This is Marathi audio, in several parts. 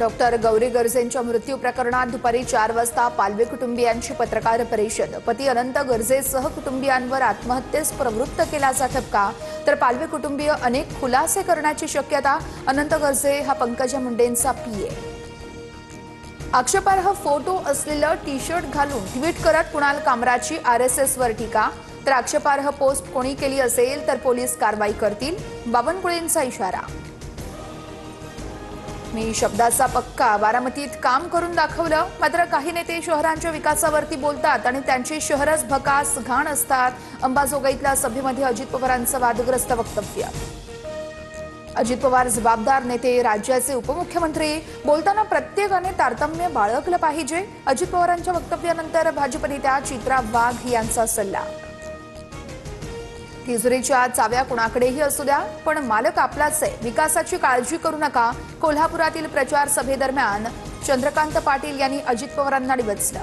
डॉक्टर गौरी गर्जेंच्या मृत्यू प्रकरणात दुपारी 4 वाजता पालवे कुटुंबियांची पत्रकार परिषद। पती अनंत गर्जेसह कुटुंबियांवर आत्महत्येस प्रवृत्त केल्याचा ठपका, तर पालवे कुटुंबीय अनेक खुलासे करण्याची शक्यता। अनंत गर्जे हा पंकजा मुंडेंचा पीए। आक्षेपार्ह फोटो असलेलं टी शर्ट घालून ट्विट करत कुणाल कामराची आरएसएसवर टीका, तर आक्षेपार्ह पोस्ट कोणी केली असेल तर पोलीस कारवाई करतील, बावनकुळेंचा इशारा। मी शब्दाचा पक्का, बारामतीत काम करून दाखवलं। मात्र काही नेते शहरांच्या विकासावरती बोलतात आणि त्यांची शहरच भकास घाण असतात। अंबाजोगाईतल्या सभेमध्ये अजित पवारांचं वादग्रस्त वक्तव्य। अजित पवार जबाबदार नेते, राज्याचे उपमुख्यमंत्री, बोलताना प्रत्येकाने तारतम्य बाळगलं पाहिजे। अजित पवारांच्या वक्तव्यानंतर भाजप नेत्या चित्रा वाघ यांचा सल्ला। तिजोरीच्या चाव्या कुणाकडेही असू द्या, पण मालक आपलाच आहे, विकासाची काळजी करू नका। कोल्हापुरातील प्रचार सभेदरम्यान चंद्रकांत पाटील यांनी अजित पवारांना डिवचलं।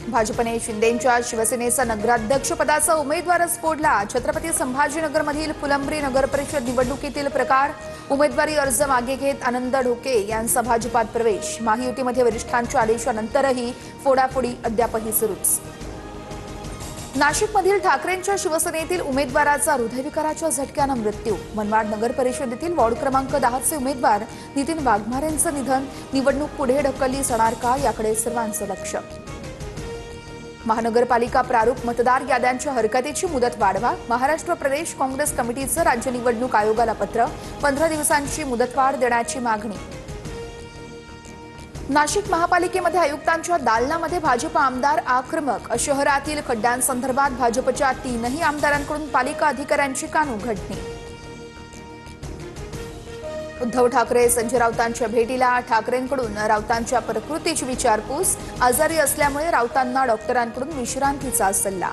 भाजपने शिंदेंच्या शिवसेनेचा नगराध्यक्षपदाचा उमेदवारच फोडला। छत्रपती संभाजीनगरमधील फुलंब्री नगरपरिषद निवडणुकीतील प्रकार, उमेदवारी अर्ज मागे घेत आनंद ढोके यांचा भाजपात प्रवेश। महायुतीमध्ये वरिष्ठांच्या आदेशानंतरही फोडाफोडी अद्यापही सुरूच। नाशिकमधील ठाकरेंच्या शिवसेनेतील उमेदवाराचा हृदयविकाराच्या झटक्यानं मृत्यू। मनमाड नगर परिषदेतील वॉर्ड क्रमांक 10 चे उमेदवार नितीन वाघमारेंचं निधन। निवडणूक पुढे ढकलली जाणार का, याकडे सर्वांचं लक्ष। महानगरपालिका प्रारूप मतदार याद्यांच्या हरकतीची मुदत वाढवा। महाराष्ट्र प्रदेश काँग्रेस कमिटीचं राज्य निवडणूक आयोगाला पत्र, 15 दिवसांची मुदतवाढ देण्याची मागणी। नाशिक महापालिकेमध्ये आयुक्तांच्या दालनामध्ये भाजप आमदार आक्रमक। शहरातील खड्ड्यांसंदर्भात भाजपच्या 3ही आमदारांकडून पालिका अधिकाऱ्यांची कानउघडणी। उद्धव ठाकरे संजय राऊतांच्या भेटीला, ठाकरेंकडून राऊतांच्या प्रकृतीची विचारपूस। आजारी असल्यामुळे राऊतांना डॉक्टरांकडून विश्रांतीचा सल्ला।